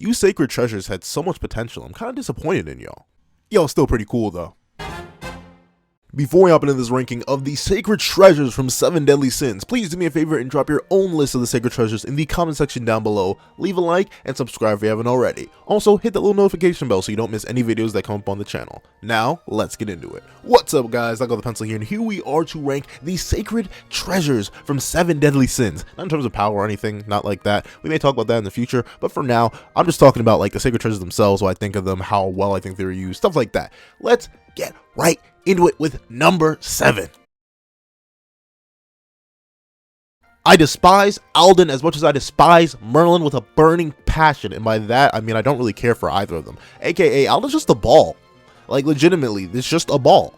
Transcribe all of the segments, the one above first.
You sacred treasures had so much potential. I'm kind of disappointed in y'all. Y'all still pretty cool though. Before we hop into this ranking of the sacred treasures from 7 Deadly Sins, please do me a favor and drop your own list of the sacred treasures in the comment section down below. Leave a like and subscribe if you haven't already. Also, hit that little notification bell so you don't miss any videos that come up on the channel. Now, let's get into it. What's up guys, I got the pencil here and here we are to rank the sacred treasures from 7 Deadly Sins. Not in terms of power or anything, not like that. We may talk about that in the future, but for now, I'm just talking about like the sacred treasures themselves, what I think of them, how well I think they're used, stuff like that. Let's get right into it with number 7. I despise Alden as much as I despise Merlin with a burning passion, and by that I mean I don't really care for either of them. AKA Alden's just a ball. Like legitimately, it's just a ball.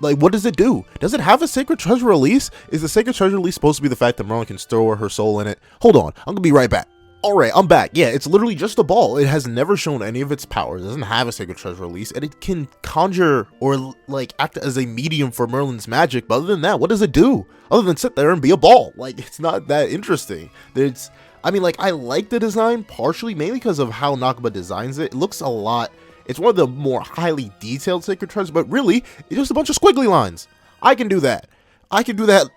Like what does it do? Does it have a sacred treasure release? Is the sacred treasure release supposed to be the fact that Merlin can store her soul in it? Hold on, I'm gonna be right back. Alright, I'm back. Yeah, it's literally just a ball. It has never shown any of its powers. It doesn't have a sacred treasure release, and it can conjure or like act as a medium for Merlin's magic. But other than that, what does it do? Other than sit there and be a ball. Like, it's not that interesting. I mean, like, I like the design partially, mainly because of how Nakaba designs it. It looks a lot. It's one of the more highly detailed sacred treasures, but really, it's just a bunch of squiggly lines. I can do that. I can do that,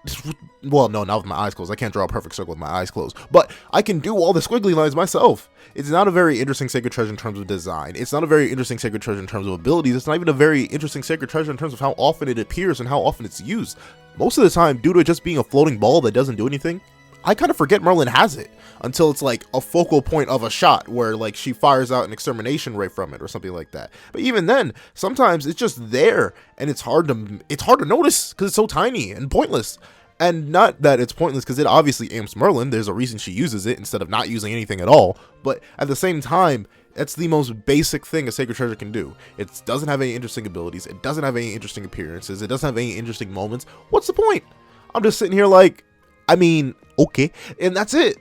well, no, not with my eyes closed. I can't draw a perfect circle with my eyes closed, but I can do all the squiggly lines myself. It's not a very interesting sacred treasure in terms of design. It's not a very interesting sacred treasure in terms of abilities. It's not even a very interesting sacred treasure in terms of how often it appears and how often it's used. Most of the time, due to it just being a floating ball that doesn't do anything, I kind of forget Merlin has it until it's like a focal point of a shot where like she fires out an extermination ray from it or something like that. But even then, sometimes it's just there and it's hard to notice because it's so tiny and pointless. And not that it's pointless because it obviously amps Merlin. There's a reason she uses it instead of not using anything at all. But at the same time, that's the most basic thing a sacred treasure can do. It doesn't have any interesting abilities. It doesn't have any interesting appearances. It doesn't have any interesting moments. What's the point? I'm just sitting here like, I mean, okay, and that's it.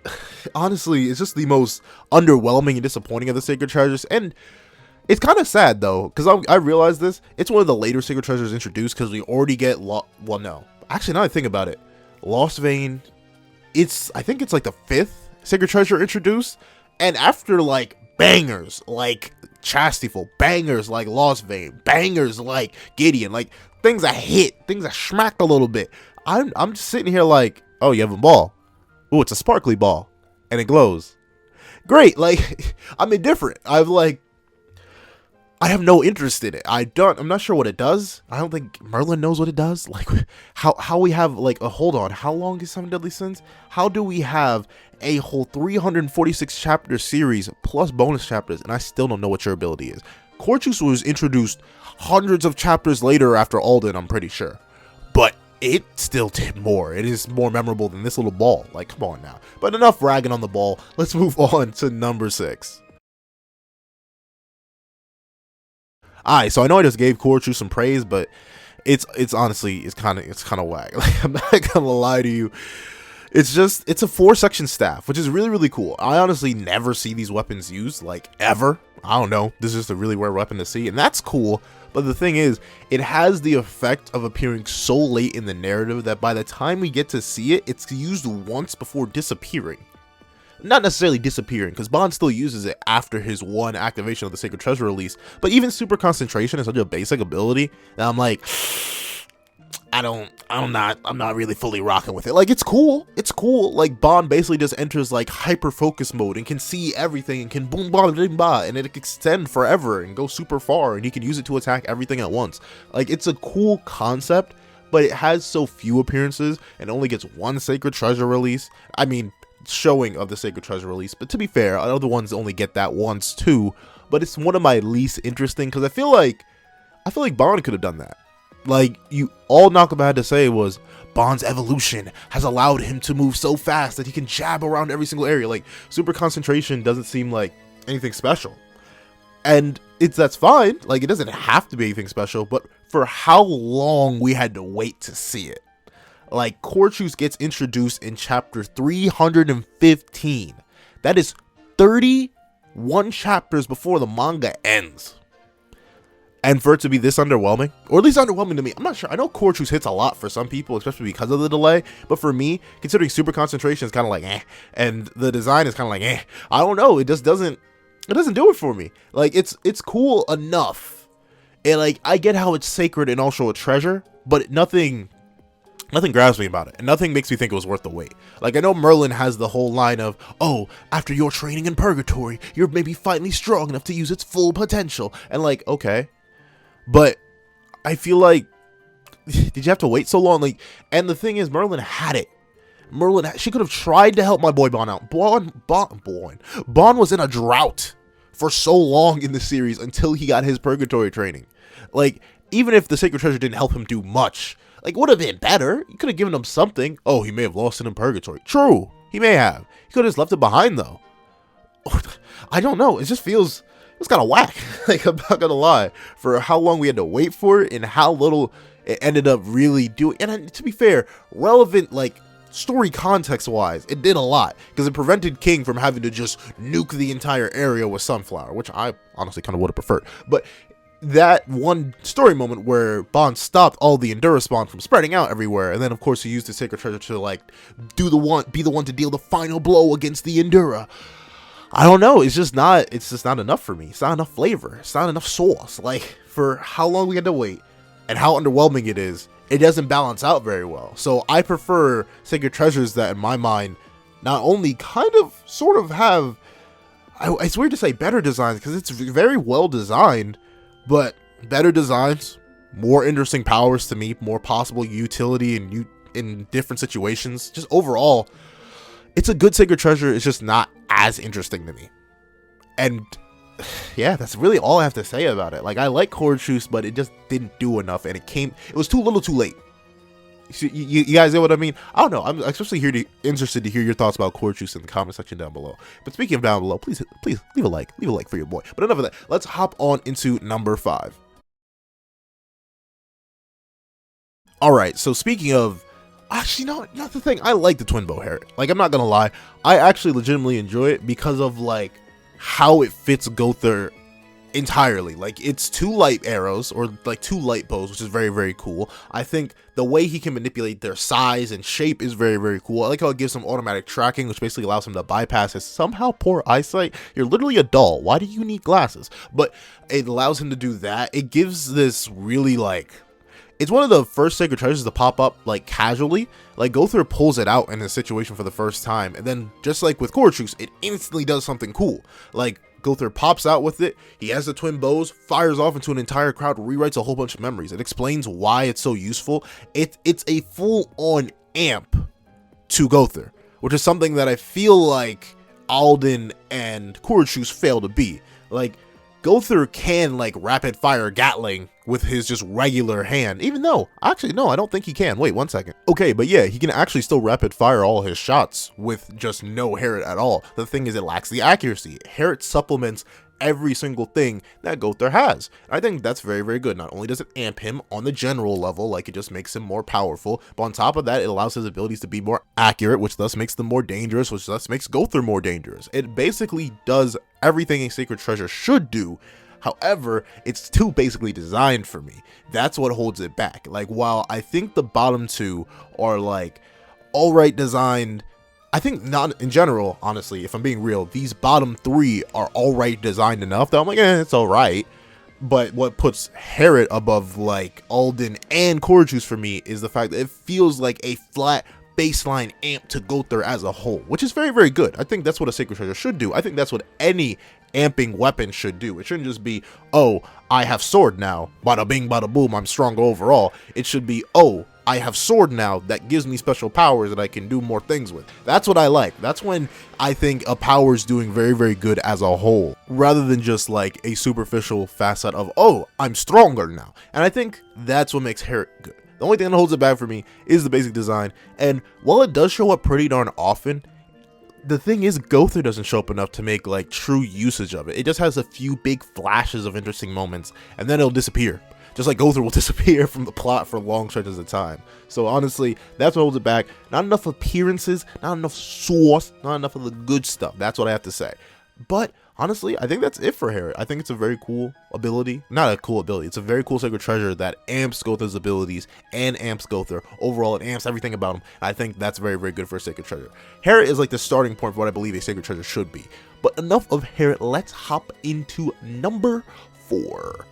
Honestly, it's just the most underwhelming and disappointing of the sacred treasures, and it's kind of sad though, because I realized this. It's one of the later sacred treasures introduced because we already get well, no, actually, now I think about it, Lost Vein. I think it's like the 5th sacred treasure introduced, and after like bangers like Chastityful, bangers like Lost Vein, bangers like Gideon, like things that hit, things that smacked a little bit. I'm just sitting here like, oh, you have a ball. Oh, it's a sparkly ball and it glows. Great. Like, I'm indifferent. I have no interest in it. I'm not sure what it does. I don't think Merlin knows what it does. Like how we have like hold on. How long is 7 Deadly Sins? How do we have a whole 346 chapter series plus bonus chapters and I still don't know what your ability is? Corchus was introduced hundreds of chapters later after Alden, I'm pretty sure. But it still did more. It is more memorable than this little ball. Like, come on now. But enough ragging on the ball. Let's move on to number 6. Alright, so I know I just gave Corchu some praise, but it's honestly, it's kind of whack. Like, I'm not gonna lie to you. It's a 4-section staff, which is really, really cool. I honestly never see these weapons used, like, ever. I don't know. This is just a really rare weapon to see, and that's cool. But the thing is, it has the effect of appearing so late in the narrative that by the time we get to see it, it's used once before disappearing. Not necessarily disappearing, because Bond still uses it after his one activation of the Sacred Treasure release. But even Super Concentration is such a basic ability that I'm like, I'm not really fully rocking with it. Like, it's cool. Like, Bond basically just enters like hyper focus mode and can see everything and can boom ba bing ba, and it can extend forever and go super far, and he can use it to attack everything at once. Like, it's a cool concept, but it has so few appearances and only gets one Sacred Treasure release. I mean, showing of the Sacred Treasure release, but to be fair, other ones only get that once too. But it's one of my least interesting because I feel like Bond could have done that. Like, all Nakaba had to say was Bond's evolution has allowed him to move so fast that he can jab around every single area. Like, Super Concentration doesn't seem like anything special, and that's fine. Like, it doesn't have to be anything special, but for how long we had to wait to see it. Like, Corchus gets introduced in chapter 315. That is 31 chapters before the manga ends. And for it to be this underwhelming, or at least underwhelming to me, I'm not sure. I know Corchus hits a lot for some people, especially because of the delay. But for me, considering Super Concentration is kind of like and the design is kind of like I don't know. It just doesn't It doesn't do it for me. Like, it's cool enough, and like I get how it's sacred and also a treasure, but nothing grabs me about it, and nothing makes me think it was worth the wait. Like, I know Merlin has the whole line of, oh, after your training in purgatory, you're maybe finally strong enough to use its full potential, and like, okay, but I feel like, did you have to wait so long? Like, and the thing is, Merlin had it. She could have tried to help my boy Bon out. Bon was in a drought for so long in the series until he got his purgatory training. Like, even if the sacred treasure didn't help him do much, like, would have been better. You could have given him something. Oh, he may have lost it in purgatory. True, he may have. He could have just left it behind, though. I don't know. It was kind of whack. Like, I'm not gonna lie, for how long we had to wait for it and how little it ended up really doing. And to be fair, relevant, like, story context wise, it did a lot, because it prevented King from having to just nuke the entire area with Sunflower, which I honestly kind of would have preferred. But that one story moment where Bond stopped all the Endura spawn from spreading out everywhere, and then of course he used the sacred treasure to like be the one to deal the final blow against the Endura. I don't know, it's just not enough for me. It's not enough flavor, it's not enough sauce. Like, for how long we had to wait and how underwhelming it is, it doesn't balance out very well. So I prefer sacred treasures that in my mind not only kind of sort of have, it's weird to say better designs because it's very well designed, but better designs, more interesting powers to me, more possible utility in different situations. Just overall, it's a good sacred treasure. It's just not as interesting to me. And yeah, that's really all I have to say about it. Like, I like Corchus, but it just didn't do enough, and it was too little too late. You guys know what I mean? I don't know. I'm especially interested to hear your thoughts about Corchus in the comment section down below. But speaking of down below, please leave a like for your boy. But enough of that. Let's hop on into number 5. All right. So speaking of, actually, no, not the thing. I like the twin bow Herod. Like, I'm not gonna lie. I actually legitimately enjoy it because of like how it fits Gowther entirely. Like, it's 2 light arrows, or like 2 light bows, which is very, very cool. I think the way he can manipulate their size and shape is very, very cool. I like how it gives him automatic tracking, which basically allows him to bypass his somehow poor eyesight. You're literally a doll. Why do you need glasses? But it allows him to do that. It gives this really, like, it's one of the first sacred treasures to pop up like casually. Like, Gowther pulls it out in a situation for the first time, and then just like with Corchus, it instantly does something cool. Like, Gowther pops out with it, he has the twin bows, fires off into an entire crowd, rewrites a whole bunch of memories. It explains why it's so useful. It's a full-on amp to Gowther, which is something that I feel like Alden and Corchus fail to be. Like, Gowther can like rapid fire Gatling with his just regular hand, even though, actually, no, I don't think he can. Wait 1 second. Okay, but yeah, he can actually still rapid fire all his shots with just no Herod at all. The thing is, it lacks the accuracy. Herod supplements every single thing that Gowther has. I think that's very, very good. Not only does it amp him on the general level, like, it just makes him more powerful, but on top of that, it allows his abilities to be more accurate, which thus makes them more dangerous, which thus makes Gowther more dangerous. It basically does everything a sacred treasure should do. However, it's too basically designed for me. That's what holds it back. Like, while I think the bottom 2 are like alright designed, I think not in general, honestly, if I'm being real, these bottom 3 are alright designed enough that I'm like, it's alright. But what puts Herod above like Alden and Corchus for me is the fact that it feels like a flat baseline amp to Gowther as a whole, which is very, very good. I think that's what a sacred treasure should do. I think that's what any amping weapon should do. It shouldn't just be, oh, I have sword now, bada bing bada boom, I'm stronger overall. It should be, oh, I have sword now that gives me special powers that I can do more things with. That's what I like. That's when I think a power is doing very, very good as a whole, rather than just like a superficial facet of, oh, I'm stronger now. And I think that's what makes Herod good. The only thing that holds it back for me is the basic design, and while it does show up pretty darn often, the thing is, Gowther doesn't show up enough to make like true usage of it. It just has a few big flashes of interesting moments, and then it'll disappear. Just like Gowther will disappear from the plot for long stretches of time. So honestly, that's what holds it back. Not enough appearances, not enough sauce, not enough of the good stuff. That's what I have to say. But honestly, I think that's it for Harriet. I think it's a very cool ability. Not a cool ability. It's a very cool Sacred Treasure that amps Gothar's abilities and amps Gothar. Overall, it amps everything about him. I think that's very, very good for a Sacred Treasure. Harriet is like the starting point for what I believe a Sacred Treasure should be. But enough of Harriet. Let's hop into number 4.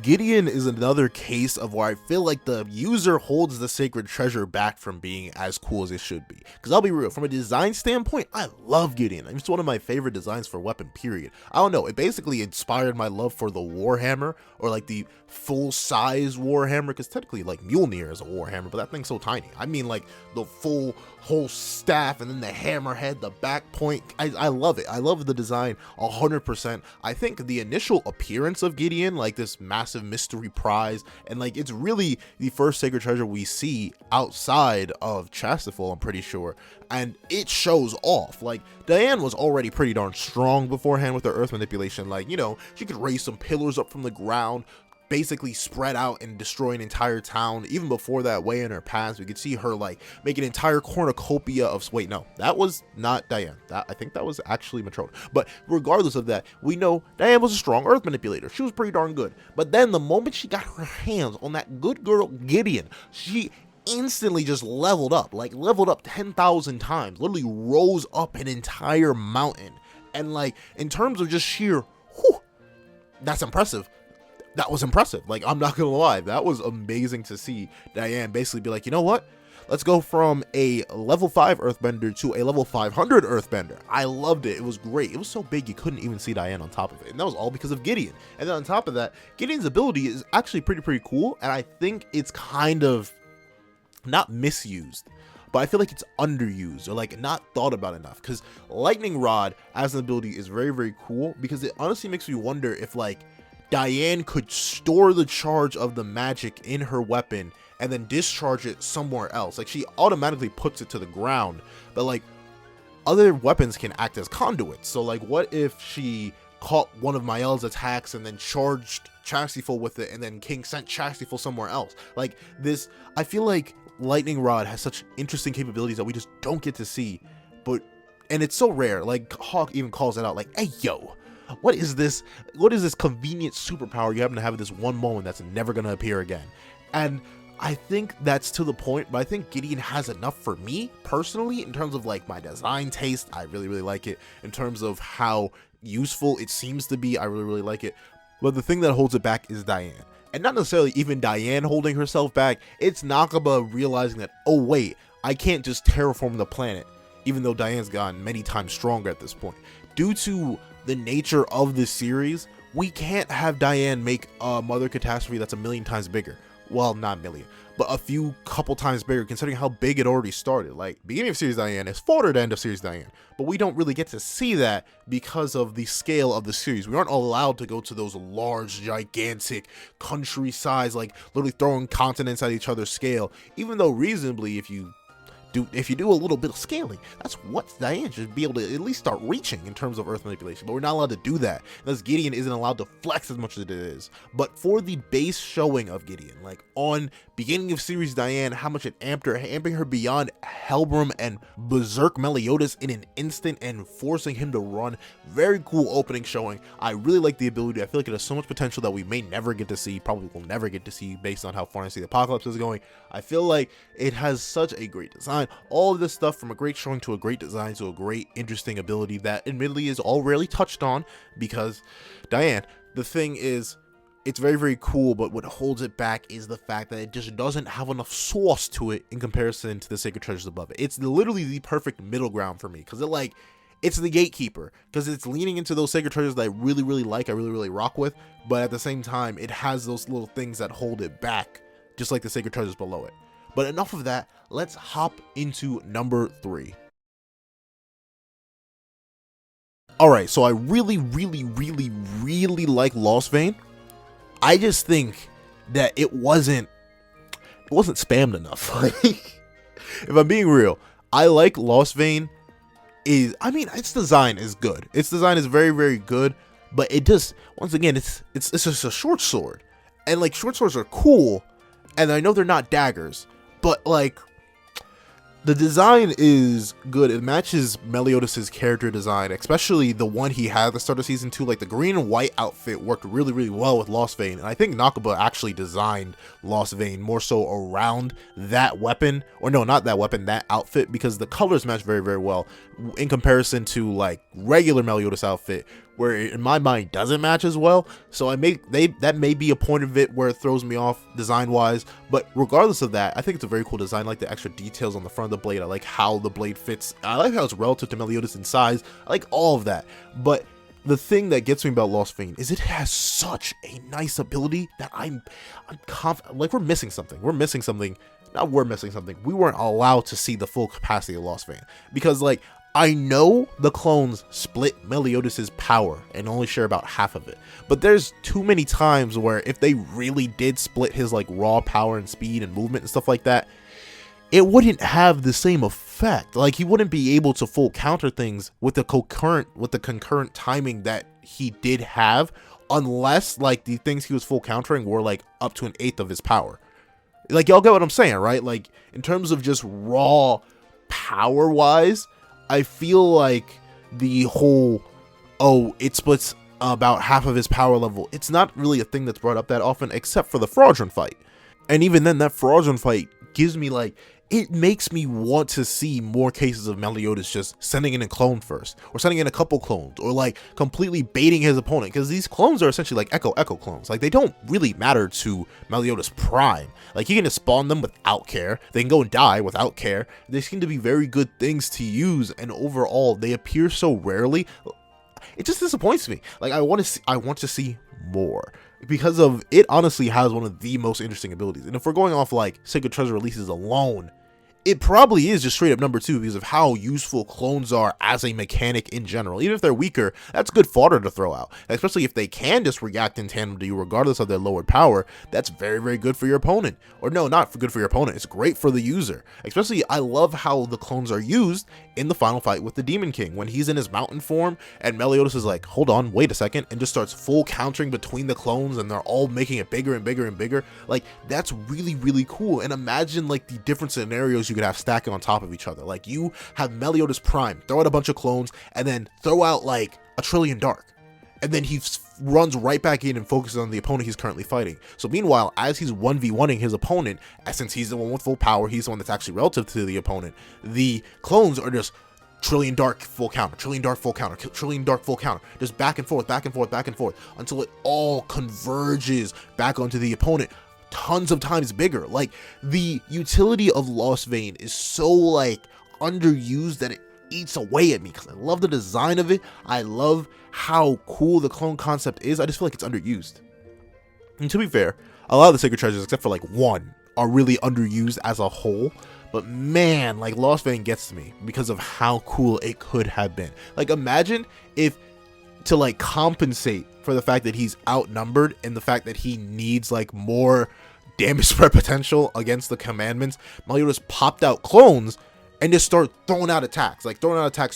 Gideon is another case of where I feel like the user holds the Sacred Treasure back from being as cool as it should be. Because I'll be real, from a design standpoint, I love Gideon. It's one of my favorite designs for weapon, period. I don't know, it basically inspired my love for the Warhammer, or like the full-size Warhammer, because technically like Mjolnir is a Warhammer, but that thing's so tiny. I mean like the full whole staff and then the hammerhead, the back point. I love it. I love the design 100%. I think the initial appearance of Gideon, like this massive mystery prize, and like it's really the first Sacred Treasure we see outside of Chastiful, I'm pretty sure, and it shows off. Like Diane was already pretty darn strong beforehand with her earth manipulation. Like, you know, she could raise some pillars up from the ground, basically spread out and destroy an entire town. Even before that, way in her past, we could see her like make an entire cornucopia of, wait, no, that was not Diane. I think that was actually Matrona. But regardless of that, we know Diane was a strong earth manipulator. She was pretty darn good. But then the moment she got her hands on that good girl Gideon, she instantly just leveled up, like leveled up 10,000 times, literally rose up an entire mountain. And like in terms of just sheer, whew, that's impressive. That was impressive. Like, I'm not gonna lie, that was amazing to see Diane basically be like, you know what, let's go from a level 5 earthbender to a level 500 earthbender. I loved it. It was great. It was so big you couldn't even see Diane on top of it, and that was all because of Gideon. And then on top of that, Gideon's ability is actually pretty cool, and I think it's kind of not misused, but I feel like it's underused or like not thought about enough, because Lightning Rod as an ability is very cool, because it honestly makes me wonder if like Diane could store the charge of the magic in her weapon and then discharge it somewhere else. Like, she automatically puts it to the ground, but like other weapons can act as conduits. So like, what if she caught one of Mael's attacks and then charged Chastiful with it, and then King sent Chastiful somewhere else? Like this, I feel like Lightning Rod has such interesting capabilities that we just don't get to see, and it's so rare. Like Hawk even calls it out, like, hey yo, what is this convenient superpower you happen to have at this one moment that's never going to appear again? And I think that's to the point, but I think Gideon has enough for me personally in terms of like my design taste. I really like it. In terms of how useful it seems to be, I really like it. But the thing that holds it back is Diane. And not necessarily even Diane holding herself back, it's Nakaba realizing that, oh wait, I can't just terraform the planet, even though Diane's gotten many times stronger at this point. Due to the nature of this series, we can't have Diane make a Mother Catastrophe that's a million times bigger. Well, not a million, but a couple times bigger, considering how big it already started. Like, beginning of series Diane is fodder to end of series Diane, but we don't really get to see that because of the scale of the series. We aren't allowed to go to those large, gigantic country size, like literally throwing continents at each other's scale, even though reasonably, if you do a little bit of scaling, that's what Diane should be able to at least start reaching in terms of earth manipulation. But we're not allowed to do that, thus Gideon isn't allowed to flex as much as it is. But for the base showing of Gideon, like on beginning of series Diane, how much it amping her beyond Helbram and Berserk Meliodas in an instant and forcing him to run, very cool opening showing. I really like the ability. I feel like it has so much potential that we may never get to see, probably will never get to see based on how far I see the Apocalypse is going. I feel like it has such a great design. All of this stuff, from a great showing to a great design to a great interesting ability that admittedly is all rarely touched on, because Diane, the thing is, it's very cool, but what holds it back is the fact that it just doesn't have enough sauce to it in comparison to the Sacred Treasures above it. It's literally the perfect middle ground for me, because it's the gatekeeper, because it's leaning into those Sacred Treasures that I really like, I really rock with, but at the same time it has those little things that hold it back, just like the Sacred Treasures below it. But enough of that, let's hop into number 3. Alright, so I really like Lost Vein. I just think that it wasn't spammed enough. If I'm being real, I like Lost Vein. Its design is good. Its design is very good, but it just, once again, it's just a short sword. And like, short swords are cool, and I know they're not daggers, but like, The design is good. It matches Meliodas' character design, especially the one he had at the start of season 2. Like the green and white outfit worked really, really well with Lost Vein. And I think Nakaba actually designed Lost Vein more so around that weapon, or no, not that weapon, that outfit, because the colors match very, very well in comparison to like regular Meliodas outfit, where it, in my mind, doesn't match as well. So that may be a point of it where it throws me off design wise, but regardless of that, I think it's a very cool design. I like the extra details on the front of the blade. I like how the blade fits. I like how it's relative to Meliodas in size. I like all of that. But the thing that gets me about Lost Vein is it has such a nice ability that I'm confident. Like we're missing something. We're missing something. Not we're missing something. We weren't allowed to see the full capacity of Lost Vein, because like I know the clones split Meliodas' power and only share about half of it, but there's too many times where if they really did split his like raw power and speed and movement and stuff like that, it wouldn't have the same effect. Like he wouldn't be able to full counter things with the concurrent timing that he did have, unless like the things he was full countering were like up to an eighth of his power. Like y'all get what I'm saying, right? Like in terms of just raw power wise, I feel like the whole, oh, it splits about half of his power level, it's not really a thing that's brought up that often, except for the fraudulent fight. And even then, that fraudulent fight gives me like, it makes me want to see more cases of Meliodas just sending in a clone first, or sending in a couple clones, or like completely baiting his opponent, because these clones are essentially like echo clones. Like they don't really matter to Meliodas Prime. Like he can just spawn them without care, they can go and die without care. They seem to be very good things to use, and overall they appear so rarely. It just disappoints me. Like I want to see more, because of it honestly has one of the most interesting abilities. And if we're going off like Sacred Treasure releases alone, it probably is just straight up number 2, because of how useful clones are as a mechanic in general. Even if they're weaker, that's good fodder to throw out, especially if they can just react in tandem to you regardless of their lowered power. That's very, very good for your opponent. Or no, not for good for your opponent, it's great for the user. Especially, I love how the clones are used in the final fight with the Demon King, when he's in his mountain form and Meliodas is like, hold on, wait a second, and just starts full countering between the clones, and they're all making it bigger and bigger and bigger. Like that's really, really cool. And imagine like the different scenarios you could have stacking on top of each other. Like you have Meliodas Prime, throw out a bunch of clones, and then throw out like a Trillion Dark, and then he runs right back in and focuses on the opponent he's currently fighting. So meanwhile, as he's 1v1ing his opponent, since he's the one with full power, he's the one that's actually relative to the opponent, the clones are just Trillion Dark full counter, Trillion Dark full counter, Trillion Dark full counter, just back and forth, back and forth, back and forth, until it all converges back onto the opponent tons of times bigger. Like the utility of Lost Vein is so like underused that it eats away at me, because I love the design of it. I love how cool the clone concept is. I just feel like it's underused. And to be fair, a lot of the Sacred Treasures, except for like one, are really underused as a whole. But man, like Lost Vein gets to me because of how cool it could have been. Like imagine if, to like compensate for the fact that he's outnumbered and the fact that he needs like more damage spread potential against the commandments, Meliodas popped out clones and just start throwing out attacks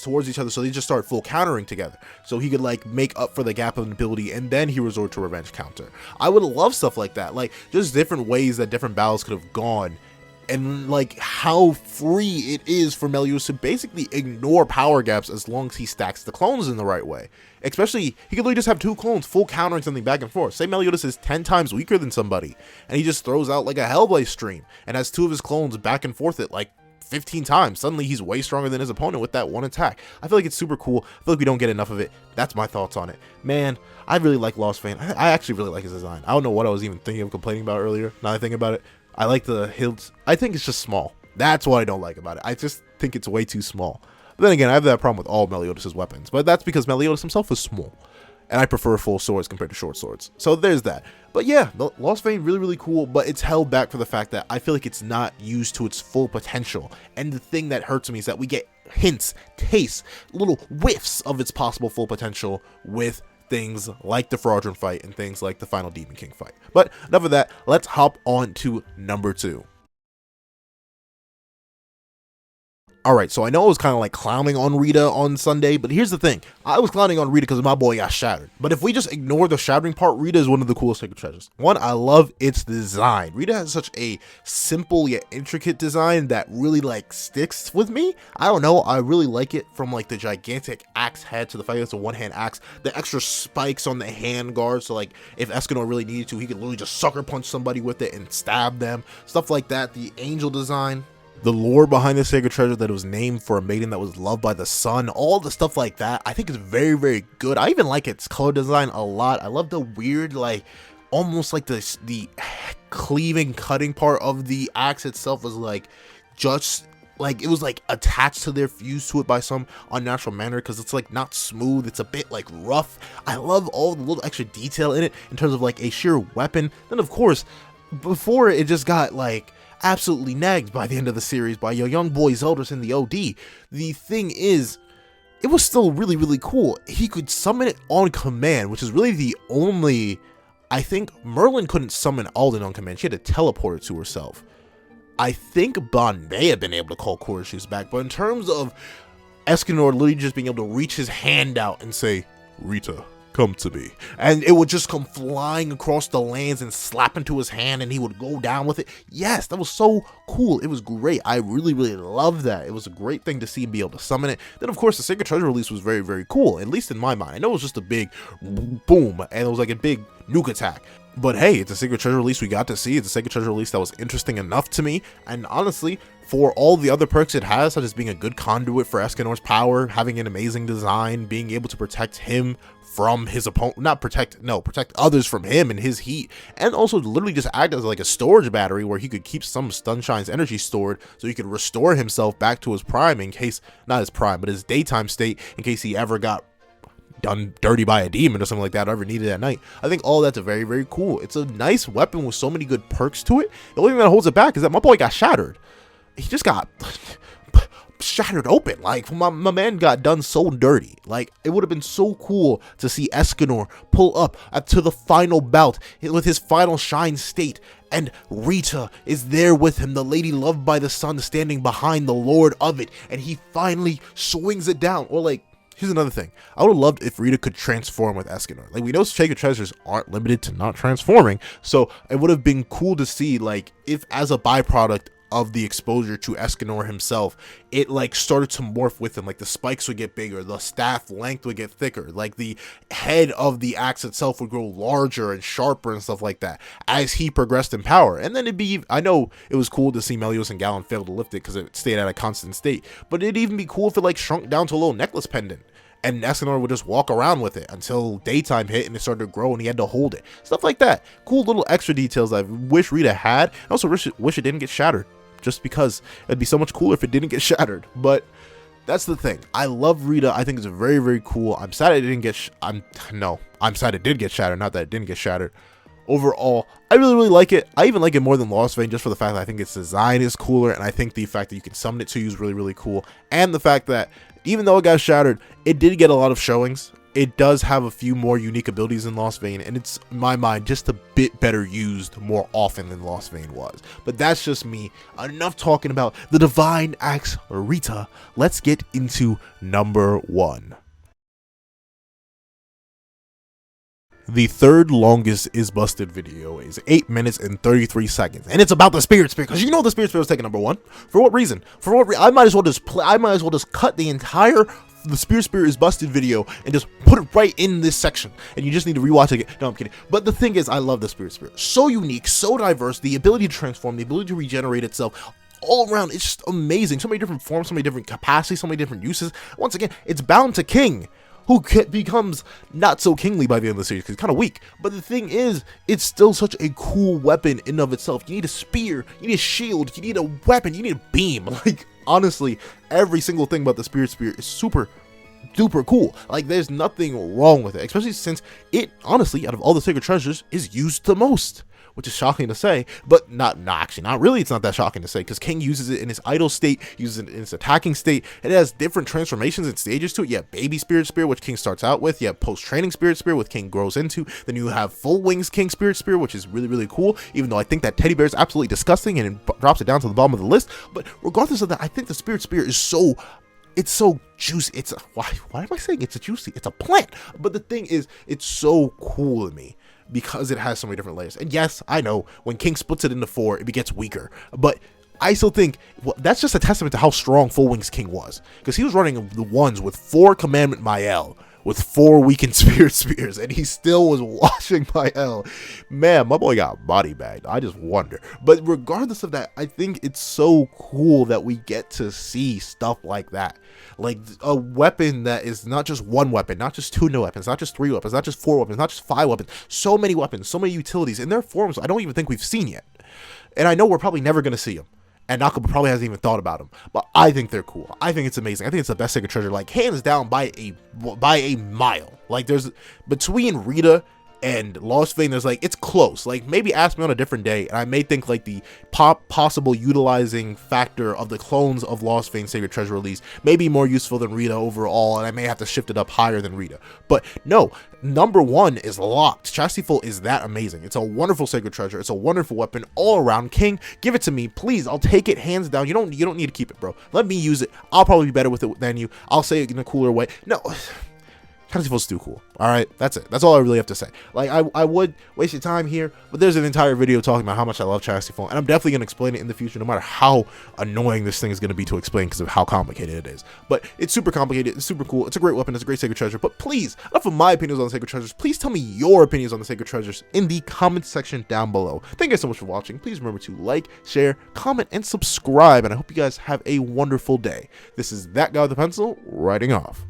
towards each other, so they just start full countering together, so he could like make up for the gap of an ability, and then he resort to revenge counter. I would love stuff like that, like just different ways that different battles could have gone, and like how free it is for Meliodas to basically ignore power gaps as long as he stacks the clones in the right way. Especially, he could literally just have 2 clones full countering something back and forth. Say Meliodas is 10 times weaker than somebody, and he just throws out like a Hellblade stream and has 2 of his clones back and forth at like 15 times. Suddenly he's way stronger than his opponent with that one attack. I feel like it's super cool. I feel like we don't get enough of it. That's my thoughts on it. Man, I really like Lost Vein. I actually really like his design. I don't know what I was even thinking of complaining about earlier. Now that I think about it, I like the hilts. I think it's just small. That's what I don't like about it. I just think it's way too small. But then again, I have that problem with all Meliodas' weapons. But that's because Meliodas himself is small, and I prefer full swords compared to short swords. So there's that. But yeah, the Lost Vein, really, really cool, but it's held back for the fact that I feel like it's not used to its full potential. And the thing that hurts me is that we get hints, tastes, little whiffs of its possible full potential with things like the fraudulent fight and things like the final Demon King fight. But enough of that, let's hop on to number 2. Alright, so I know I was kind of like clowning on Rita on Sunday, but here's the thing. I was clowning on Rita because my boy got shattered. But if we just ignore the shattering part, Rita is one of the coolest sacred treasures. One, I love its design. Rita has such a simple yet intricate design that really like sticks with me. I don't know, I really like it, from like the gigantic axe head to the fact that it's a one-hand axe, the extra spikes on the hand guard, so like if Escanor really needed to, he could literally just sucker punch somebody with it and stab them, stuff like that. The angel design, the lore behind the sacred treasure, that it was named for a maiden that was loved by the sun, all the stuff like that, I think is very, very good. I even like its color design a lot. I love the weird, like, almost like the cleaving, cutting part of the axe itself was like, just like, it was like attached to their fused to it by some unnatural manner, because it's like not smooth, it's a bit like rough. I love all the little extra detail in it in terms of like a sheer weapon. Then of course, before it just got like absolutely nagged by the end of the series by your young boy Zeldris in the OD. The thing is, it was still really, really cool. He could summon it on command, which is really the only... I think Merlin couldn't summon Alden on command. She had to teleport it to herself. I think Bond may have been able to call Korishi's back, but in terms of Escanor literally just being able to reach his hand out and say, Rita, come to me, and it would just come flying across the lands and slap into his hand, and he would go down with it. Yes, that was so cool. It was great. I really, really loved that. It was a great thing to see him be able to summon it. Then of course the Sacred Treasure release was very, very cool, at least in my mind. I know it was just a big boom, and it was like a big nuke attack, but hey, it's a Sacred Treasure release we got to see. It's a Sacred Treasure release that was interesting enough to me, and honestly, for all the other perks it has, such as being a good conduit for Escanor's power, having an amazing design, being able to protect him from his opponent, protect others from him and his heat, and also literally just act as like a storage battery where he could keep some Sunshine's energy stored so he could restore himself back to his prime, in case, not his prime, but his daytime state, in case he ever got done dirty by a demon or something like that, or ever needed at night. I think all that's very, very cool. It's a nice weapon with so many good perks to it. The only thing that holds it back is that my boy got shattered. He just got shattered open. Like, my man got done so dirty. Like, it would have been so cool to see Escanor pull up to the final bout with his final shine state, and Rita is there with him, the lady loved by the sun, standing behind the lord of it, and he finally swings it down. Or like, here's another thing. I would have loved if Rita could transform with Escanor. Like, we know Sacred Treasures aren't limited to not transforming, so it would have been cool to see, like, if as a byproduct of the exposure to Escanor himself, it like started to morph with him. Like, the spikes would get bigger, the staff length would get thicker, like the head of the axe itself would grow larger and sharper and stuff like that as he progressed in power. And then it'd be, I know it was cool to see Melios and Gallon fail to lift it because it stayed at a constant state, but it'd even be cool if it like shrunk down to a little necklace pendant, and Escanor would just walk around with it until daytime hit and it started to grow and he had to hold it. Stuff like that. Cool little extra details I wish Rita had. I also wish it didn't get shattered, just because it'd be so much cooler if it didn't get shattered. But that's the thing. I love Rita. I think it's very, very cool. I'm sad it didn't get I'm sad it did get shattered, not that it didn't get shattered. Overall, I really, really like it. I even like it more than Lost Vein, just for the fact that I think its design is cooler, and I think the fact that you can summon it to you is really, really cool, and the fact that even though it got shattered, it did get a lot of showings. It does have a few more unique abilities than Lost Vein, and it's, in my mind, just a bit better used more often than Lost Vein was. But that's just me. Enough talking about the Divine Axe Rita. Let's get into number 1. The third longest Is Busted video is 8 minutes and 33 seconds, and it's about the Spirit Spear, because you know the Spirit Spear was taking number 1. For what reason? I might as well just cut the entire The Spirit Spear Is Busted video and just put it right in this section, and you just need to rewatch it again. No, I'm kidding. But the thing is, I love the Spirit Spear. So unique, so diverse, the ability to transform, the ability to regenerate itself, all around, it's just amazing. So many different forms, so many different capacities, so many different uses. Once again, it's bound to King, who becomes not so kingly by the end of the series because he's kind of weak. But the thing is, it's still such a cool weapon in of itself. You need a spear, you need a shield, you need a weapon, you need a beam. Like, honestly, every single thing about the Spirit Spear is super, super cool. Like, there's nothing wrong with it, especially since it, honestly, out of all the sacred treasures, is used the most, which is shocking to say, but actually, not really. It's not that shocking to say, because King uses it in his idle state, uses it in his attacking state. It has different transformations and stages to it. You have baby spirit spear, which King starts out with. You have post-training spirit spear, which King grows into. Then you have full wings King spirit spear, which is really, really cool, even though I think that teddy bear is absolutely disgusting and it drops it down to the bottom of the list. But regardless of that, I think the spirit spear is so juicy. It's why am I saying it's a juicy? It's a plant. But the thing is, it's so cool to me because it has so many different layers. And yes, I know when King splits it into 4, it gets weaker, but I still think, well, that's just a testament to how strong Full Wings King was, because he was running the ones with 4 Commandment Mael with 4 weakened spirit spears, and he still was washing Mael. Man, my boy got body bagged. I just wonder. But regardless of that, I think it's so cool that we get to see stuff like that. Like a weapon that is not just one weapon, not just 2 new weapons, not just 3 weapons, not just 4 weapons, not just 5 weapons. So many weapons, so many utilities in their forms I don't even think we've seen yet. And I know we're probably never going to see them. And Nakaba probably hasn't even thought about them, but I think they're cool. I think it's amazing. I think it's the best sacred treasure, like hands down by a mile. Like, there's between Rita and Lost Vein, there's like, it's close. Like, maybe ask me on a different day, and I may think like the possible utilizing factor of the clones of Lost Vein Sacred Treasure release may be more useful than Rita overall, and I may have to shift it up higher than Rita. But no, number 1 is locked. Chastity Full is that amazing. It's a wonderful sacred treasure. It's a wonderful weapon all around. King, give it to me, please. I'll take it hands down. You don't need to keep it, bro. Let me use it. I'll probably be better with it than you. I'll say it in a cooler way. No. Chastity Full's too cool. All right, that's it. That's all I really have to say. Like, I would waste your time here, but there's an entire video talking about how much I love Chastity Full, and I'm definitely gonna explain it in the future, no matter how annoying this thing is gonna be to explain because of how complicated it is. But it's super complicated. It's super cool. It's a great weapon. It's a great sacred treasure. But please, enough of my opinions on the sacred treasures. Please tell me your opinions on the sacred treasures in the comment section down below. Thank you guys so much for watching. Please remember to like, share, comment, and subscribe. And I hope you guys have a wonderful day. This is that guy with the pencil, writing off.